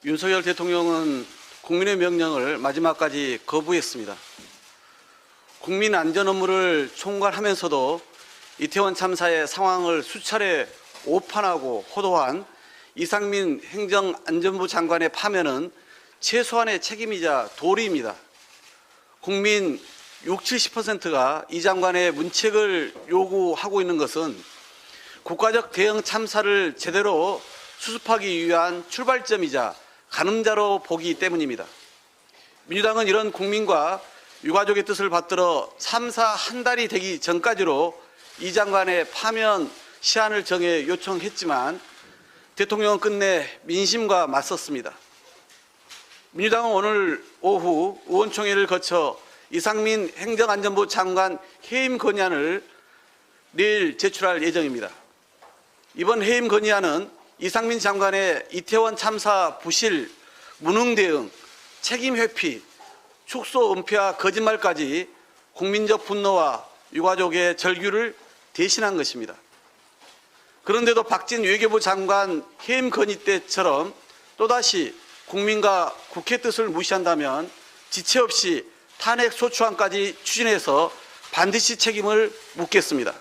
윤석열 대통령은 국민의 명령을 마지막까지 거부했습니다. 국민 안전 업무를 총괄하면서도 이태원 참사의 상황을 수차례 오판하고 호도한 이상민 행정안전부 장관의 파면은 최소한의 책임이자 도리입니다. 국민 60~70%가 이 장관의 문책을 요구하고 있는 것은 국가적 대응 참사를 제대로 수습하기 위한 출발점이자 가늠자로 보기 때문입니다. 민주당은 이런 국민과 유가족의 뜻을 받들어 참사 한 달이 되기 전까지로 이 장관의 파면 시한을 정해 요청했지만 대통령은 끝내 민심과 맞섰습니다. 민주당은 오늘 오후 의원총회를 거쳐 이상민 행정안전부 장관 해임 건의안을 내일 제출할 예정입니다. 이번 해임 건의안은 이상민 장관의 이태원 참사 부실, 무능 대응, 책임 회피, 축소 은폐와 거짓말까지 국민적 분노와 유가족의 절규를 대신한 것입니다. 그런데도 박진 외교부 장관 해임 건의 때처럼 또다시 국민과 국회 뜻을 무시한다면 지체 없이 탄핵 소추안까지 추진해서 반드시 책임을 묻겠습니다.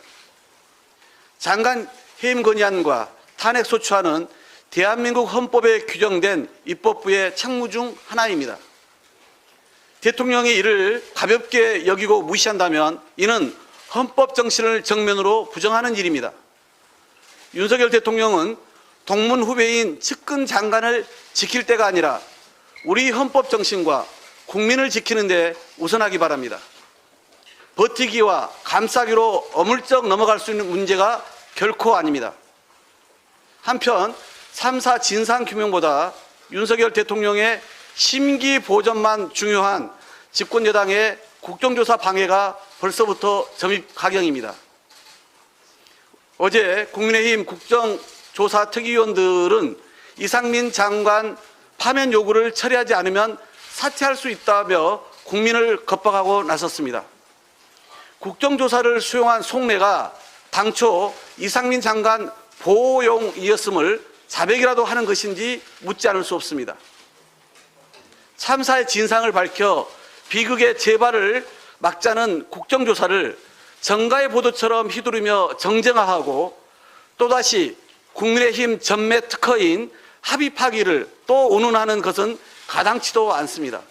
장관 해임 건의안과 탄핵 소추안은 대한민국 헌법에 규정된 입법부의 책무 중 하나입니다. 대통령이 이를 가볍게 여기고 무시한다면 이는 헌법 정신을 정면으로 부정하는 일입니다. 윤석열 대통령은 동문 후배인 측근 장관을 지킬 때가 아니라 우리 헌법 정신과 국민을 지키는 데 우선하기 바랍니다. 버티기와 감싸기로 어물쩍 넘어갈 수 있는 문제가 결코 아닙니다. 한편 3사 진상규명보다 윤석열 대통령의 심기 보전만 중요한 집권여당의 국정조사 방해가 벌써부터 점입 가경입니다. 어제 국민의힘 국정조사 특위위원들은 이상민 장관 파면 요구를 처리하지 않으면 사퇴할 수 있다며 국민을 겁박하고 나섰습니다. 국정조사를 수용한 속내가 당초 이상민 장관 보호용이었음을 자백이라도 하는 것인지 묻지 않을 수 없습니다. 참사의 진상을 밝혀 비극의 재발을 막자는 국정조사를 정가의 보도처럼 휘두르며 정쟁화하고 또다시 국민의힘 전매 특허인 합의 파기를 또 운운하는 것은 가당치도 않습니다.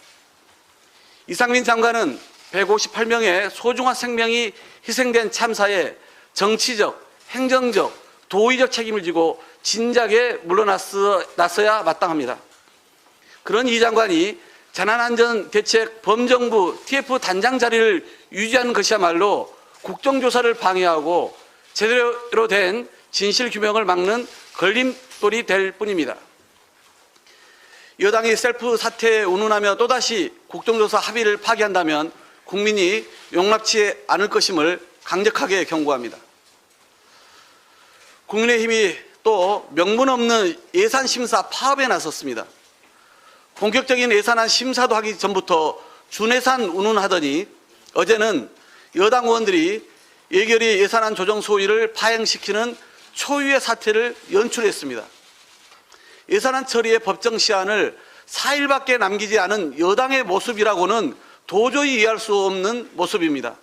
이상민 장관은 158명의 소중한 생명이 희생된 참사에 정치적, 행정적, 도의적 책임을 지고 진작에 물러났어야 마땅합니다. 그런 이 장관이 재난안전대책 범정부 TF 단장 자리를 유지하는 것이야말로 국정조사를 방해하고 제대로 된 진실규명을 막는 걸림돌이 될 뿐입니다. 여당이 셀프 사퇴에 운운하며 또다시 국정조사 합의를 파기한다면 국민이 용납치 않을 것임을 강력하게 경고합니다. 국민의힘이 또 명분 없는 예산심사 파업에 나섰습니다. 본격적인 예산안 심사도 하기 전부터 준예산 운운하더니 어제는 여당 의원들이 예결위 예산안 조정 소위를 파행시키는 초유의 사태를 연출했습니다. 예산안 처리의 법정 시한을 4일밖에 남기지 않은 여당의 모습이라고는 도저히 이해할 수 없는 모습입니다.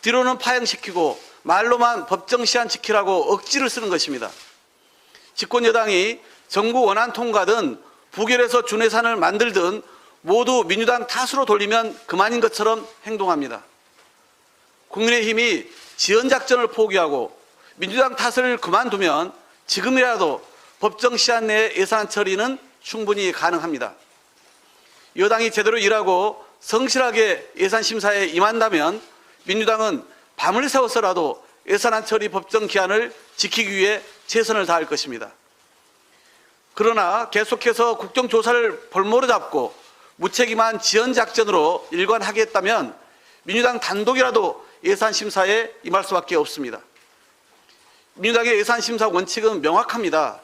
뒤로는 파행시키고 말로만 법정 시한 지키라고 억지를 쓰는 것입니다. 집권 여당이 정부 원안 통과든 부결해서 준예산을 만들든 모두 민주당 탓으로 돌리면 그만인 것처럼 행동합니다. 국민의힘이 지연작전을 포기하고 민주당 탓을 그만두면 지금이라도 법정 시한 내에 예산 처리는 충분히 가능합니다. 여당이 제대로 일하고 성실하게 예산 심사에 임한다면 민주당은 밤을 새워서라도 예산안 처리 법정 기한을 지키기 위해 최선을 다할 것입니다. 그러나 계속해서 국정조사를 볼모로 잡고 무책임한 지연작전으로 일관하겠다면 민주당 단독이라도 예산심사에 임할 수밖에 없습니다. 민주당의 예산심사 원칙은 명확합니다.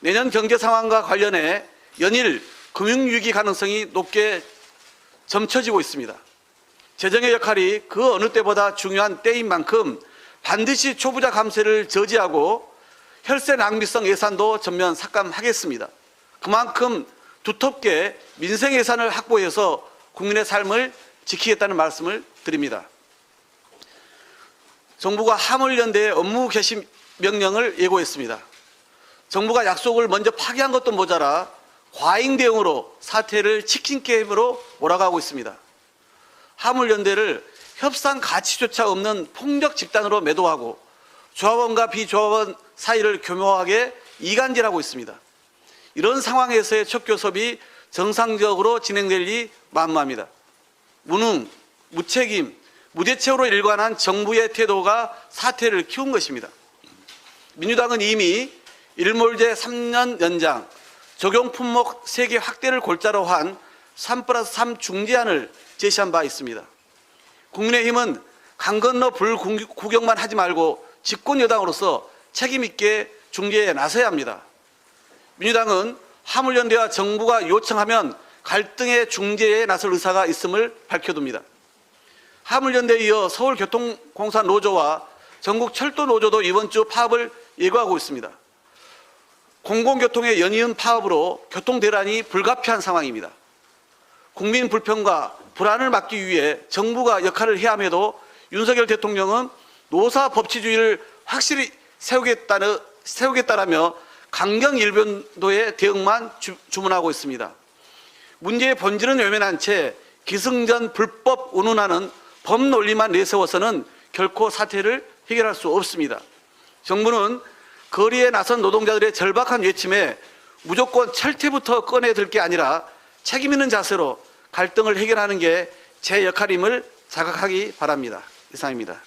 내년 경제 상황과 관련해 연일 금융위기 가능성이 높게 점쳐지고 있습니다. 재정의 역할이 그 어느 때보다 중요한 때인 만큼 반드시 초부자 감세를 저지하고 혈세 낭비성 예산도 전면 삭감하겠습니다. 그만큼 두텁게 민생 예산을 확보해서 국민의 삶을 지키겠다는 말씀을 드립니다. 정부가 화물연대의 업무 개시 명령을 예고했습니다. 정부가 약속을 먼저 파기한 것도 모자라 과잉 대응으로 사태를 치킨 게임으로 몰아가고 있습니다. 화물연대를 협상 가치조차 없는 폭력 집단으로 매도하고 조합원과 비조합원 사이를 교묘하게 이간질하고 있습니다. 이런 상황에서의 첫 교섭이 정상적으로 진행될 리 만무합니다. 무능, 무책임, 무대책으로 일관한 정부의 태도가 사태를 키운 것입니다. 민주당은 이미 일몰제 3년 연장, 적용 품목 세계 확대를 골자로 한 3+3 중재안을 제시한 바 있습니다. 국민의힘은 강 건너 불 구경만 하지 말고 집권 여당으로서 책임 있게 중재에 나서야 합니다. 민주당은 화물연대와 정부가 요청하면 갈등의 중재에 나설 의사가 있음을 밝혀둡니다. 화물연대에 이어 서울교통공사 노조와 전국철도노조도 이번 주 파업을 예고하고 있습니다. 공공교통의 연이은 파업으로 교통대란이 불가피한 상황입니다. 국민 불평과 불안을 막기 위해 정부가 역할을 해야 함에도 윤석열 대통령은 노사 법치주의를 확실히 세우겠다라며 강경일변도의 대응만 주문하고 있습니다. 문제의 본질은 외면한 채 기승전 불법 운운하는 법 논리만 내세워서는 결코 사태를 해결할 수 없습니다. 정부는 거리에 나선 노동자들의 절박한 외침에 무조건 철퇴부터 꺼내들 게 아니라 책임 있는 자세로 갈등을 해결하는 게 제 역할임을 자각하기 바랍니다. 이상입니다.